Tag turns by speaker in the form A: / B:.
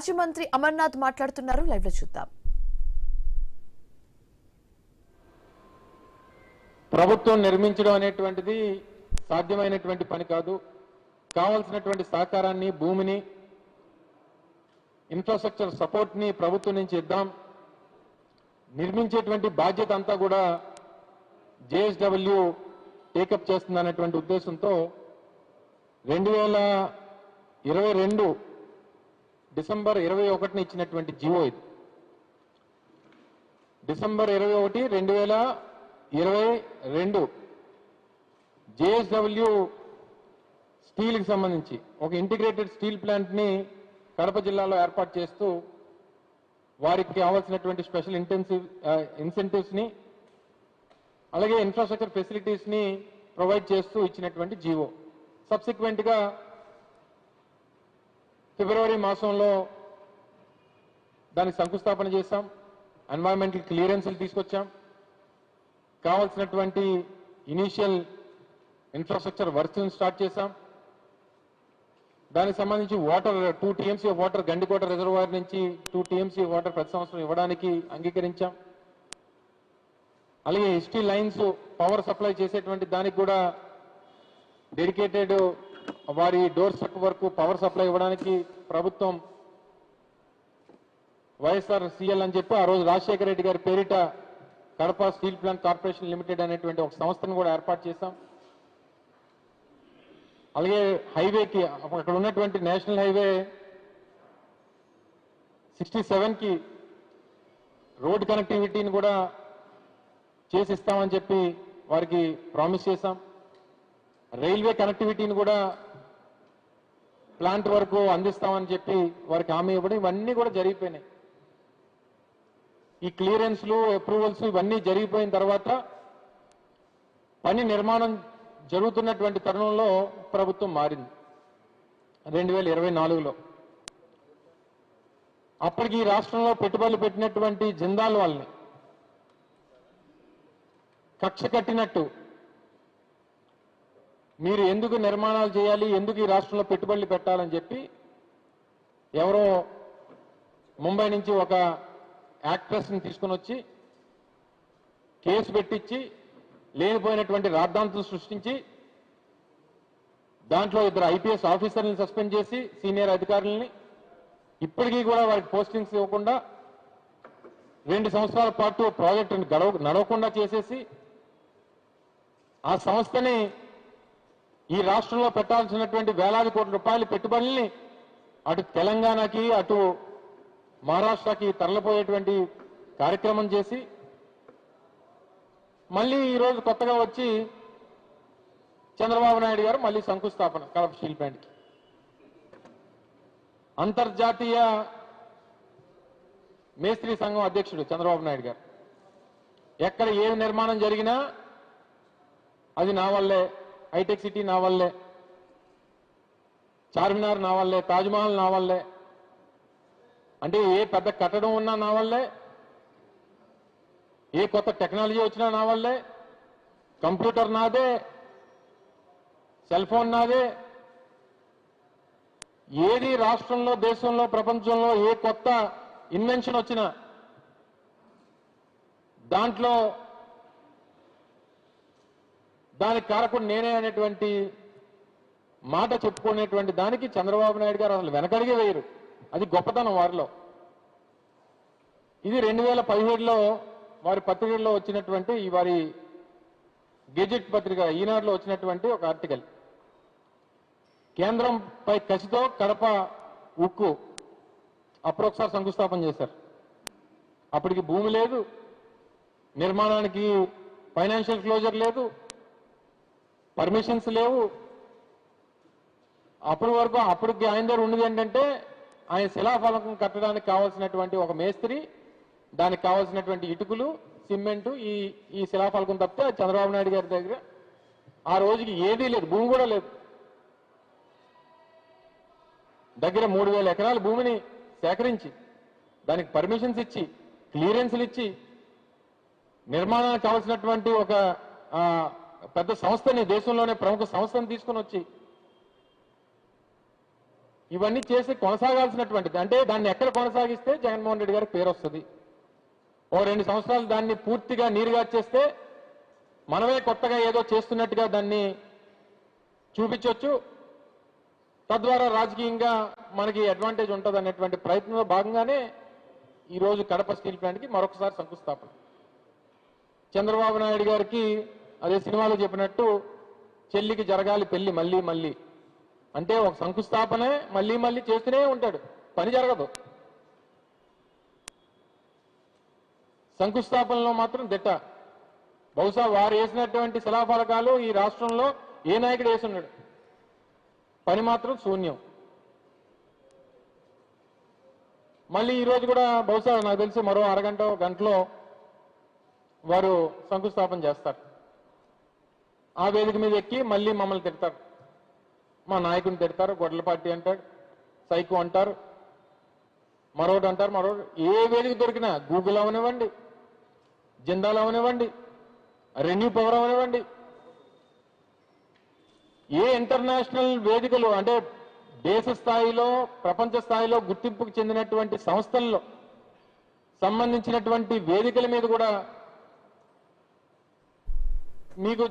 A: మాజీ మంత్రి అమర్నాథ్ మాట్లాడుతున్నారు. లైవ్ లో చూద్దాం.
B: ప్రభుత్వం నిర్మించడం అనేటువంటిది సాధ్యమైనటువంటి పని కాదు. కావాల్సినటువంటి సహకారాన్ని, భూమిని, ఇన్ఫ్రాస్ట్రక్చర్ సపోర్ట్ ని ప్రభుత్వం నుంచి ఇద్దాం. నిర్మించేటువంటి బాధ్యత అంతా కూడా జేఎస్డబ్ల్యూ టేకప్ చేస్తుందనేటువంటి ఉద్దేశంతో 2022 డిసెంబర్ 21 ఇచ్చినటువంటి జీవో ఇది. డిసెంబర్ 21, 2022 జేఎస్డబ్ల్యూ స్టీల్ కి సంబంధించి ఒక ఇంటిగ్రేటెడ్ స్టీల్ ప్లాంట్ ని కడప జిల్లాలో ఏర్పాటు చేస్తూ వారికి కావాల్సినటువంటి స్పెషల్ ఇన్సెంటివ్స్ ని అలాగే ఇన్ఫ్రాస్ట్రక్చర్ ఫెసిలిటీస్ ని ప్రొవైడ్ చేస్తూ ఇచ్చినటువంటి జీవో. సబ్సిక్వెంట్ గా ఫిబ్రవరి మాసంలో దానికి శంకుస్థాపన చేశాం. ఎన్వైరన్మెంటల్ క్లియరెన్స్లు తీసుకొచ్చాం. కావాల్సినటువంటి ఇనీషియల్ ఇన్ఫ్రాస్ట్రక్చర్ వర్క్స్ స్టార్ట్ చేశాం. దానికి సంబంధించి water 2 TMC water Gandikota reservoir నుంచి 2 TMC వాటర్ ప్రతి సంవత్సరం ఇవ్వడానికి అంగీకరించాం. అలాగే ఎస్టీ లైన్స్ పవర్ సప్లై చేసేటువంటి దానికి కూడా డెడికేటెడ్ వారి డోర్ స్టెప్ వరకు పవర్ సప్లై ఇవ్వడానికి ప్రభుత్వం YSRCL అని చెప్పి ఆ రోజు రాజశేఖర రెడ్డి గారి పేరిట Kadapa steel plant corporation limited అనేటువంటి ఒక సంస్థను కూడా ఏర్పాటు చేశాం. అలాగే హైవేకి అక్కడ ఉన్నటువంటి నేషనల్ హైవే 67కి రోడ్ కనెక్టివిటీని కూడా చేసిస్తామని చెప్పి వారికి ప్రామిస్ చేశాం. రైల్వే కనెక్టివిటీని కూడా ప్లాంట్ వరకు అందిస్తామని చెప్పి వారికి హామీ ఇవ్వడం ఇవన్నీ కూడా జరిగిపోయినాయి. ఈ క్లియరెన్స్లు, అప్రూవల్స్ ఇవన్నీ జరిగిపోయిన తర్వాత పని నిర్మాణం జరుగుతున్నటువంటి తరుణంలో ప్రభుత్వం మారింది 2024లో. అప్పటికి ఈ రాష్ట్రంలో పెట్టుబడులు పెట్టినటువంటి జిందాల్ వాళ్ళని కక్ష కట్టినట్టు మీరు ఎందుకు నిర్మాణాలు చేయాలి, ఎందుకు ఈ రాష్ట్రంలో పెట్టుబడులు పెట్టాలని చెప్పి ఎవరో ముంబై నుంచి ఒక యాక్ట్రెస్ని తీసుకుని వచ్చి కేసు పెట్టించి లేనిపోయినటువంటి రాద్ధాంతం సృష్టించి దాంట్లో 2 IPS ఆఫీసర్లను సస్పెండ్ చేసి సీనియర్ అధికారులని ఇప్పటికీ కూడా వారికి పోస్టింగ్స్ ఇవ్వకుండా 2 సంవత్సరాల పాటు ప్రాజెక్టును నడవకుండా చేసేసి ఆ సంస్థని ఈ రాష్ట్రంలో పెట్టాల్సినటువంటి వేలాది కోట్ల రూపాయల పెట్టుబడుల్ని అటు తెలంగాణకి అటు మహారాష్ట్రకి తరలిపోయేటువంటి కార్యక్రమం చేసి మళ్ళీ ఈరోజు కొత్తగా వచ్చి చంద్రబాబు నాయుడు గారు మళ్ళీ శంకుస్థాపన కడప స్టీల్ ప్లాంట్కి. అంతర్జాతీయ మేస్త్రీ సంఘం అధ్యక్షుడు చంద్రబాబు నాయుడు గారు ఎక్కడ ఏ నిర్మాణం జరిగినా అది నా వల్లే, హైటెక్ సిటీ నా వల్లే, చార్మినార్ నా వల్లే, తాజ్మహల్ నా వల్లే, అంటే ఏ పెద్ద కట్టడం ఉన్నా నా వల్లే, ఏ కొత్త టెక్నాలజీ వచ్చినా నా వల్లే, కంప్యూటర్ నాదే, సెల్ ఫోన్ నాదే, ఏది రాష్ట్రంలో, దేశంలో, ప్రపంచంలో ఏ కొత్త ఇన్వెన్షన్ వచ్చినా దాంట్లో దానికి కారకుడు నేనే అనేటువంటి మాట చెప్పుకునేటువంటి దానికి చంద్రబాబు నాయుడు గారు అసలు వెనకడిగే వేయరు. అది గొప్పతనం వారిలో. ఇది 2017లో వారి పత్రికల్లో వచ్చినటువంటి వారి గెజెట్ పత్రిక ఈనాడులో వచ్చినటువంటి ఒక ఆర్టికల్. కేంద్రంపై కసితో కడప ఉక్కు అప్పుడు ఒకసారి శంకుస్థాపన చేశారు. అప్పటికి భూమి లేదు, నిర్మాణానికి ఫైనాన్షియల్ క్లోజర్ లేదు, పర్మిషన్స్ లేవు. అప్పటి వరకు అప్పటికి ఆయన దగ్గర ఉన్నది ఏంటంటే ఆయన శిలాఫలకం కట్టడానికి కావాల్సినటువంటి ఒక మేస్త్రి, దానికి కావాల్సినటువంటి ఇటుకలు, సిమెంటు, ఈ శిలాఫలకం తప్పితే చంద్రబాబు నాయుడు గారి దగ్గర ఆ రోజుకి ఏదీ లేదు, భూమి కూడా లేదు. దగ్గర 3000 ఎకరాల భూమిని సేకరించి దానికి పర్మిషన్స్ ఇచ్చి క్లియరెన్స్లు ఇచ్చి నిర్మాణానికి కావాల్సినటువంటి ఒక పెద్ద సంస్థని, దేశంలోనే ప్రముఖ సంస్థను తీసుకుని వచ్చి ఇవన్నీ చేసి కొనసాగాల్సినటువంటిది. అంటే దాన్ని ఎక్కడ కొనసాగిస్తే జగన్మోహన్ రెడ్డి గారికి పేరు వస్తుంది. ఓ 2 సంవత్సరాలు దాన్ని పూర్తిగా నీరుగార్చేస్తే మనమే కొత్తగా ఏదో చేస్తున్నట్టుగా దాన్ని చూపించవచ్చు. తద్వారా రాజకీయంగా మనకి అడ్వాంటేజ్ ఉంటుంది అనేటువంటి ప్రయత్నంలో భాగంగానే ఈరోజు కడప స్టీల్ ప్లాంట్కి మరొకసారి శంకుస్థాపన. చంద్రబాబు నాయుడు గారికి అదే సినిమాలో చెప్పినట్టు చెల్లికి జరగాలి పెళ్లి మళ్ళీ మళ్ళీ. అంటే ఒక శంకుస్థాపనే మళ్ళీ మళ్ళీ చేస్తూనే ఉంటాడు, పని జరగదు. శంకుస్థాపనలో మాత్రం దిట్ట. బహుశా వారు వేసినటువంటి శిలాఫలకాలు ఈ రాష్ట్రంలో ఏ నాయకుడు వేసున్నాడు, పని మాత్రం శూన్యం. మళ్ళీ ఈరోజు కూడా బహుశా నాకు తెలిసి మరో అరగంట గంటలో వారు శంకుస్థాపన చేస్తారు. ఆ వేదిక మీద ఎక్కి మళ్ళీ మమ్మల్ని తిడతారు, మా నాయకుడిని తిడతారు, గొడ్ల పార్టీ అంటారు, సైకో అంటారు, మరొకటి అంటారు, మరొకటి. ఏ వేదిక దొరికినా గూగుల్ అవనివ్వండి, జిందాల్ అవనివ్వండి, రెన్యూ పవర్ అవనివ్వండి, ఏ ఇంటర్నేషనల్ వేదికలు అంటే దేశ స్థాయిలో ప్రపంచ స్థాయిలో గుర్తింపుకు చెందినటువంటి సంస్థల్లో సంబంధించినటువంటి వేదికల మీద కూడా మీకు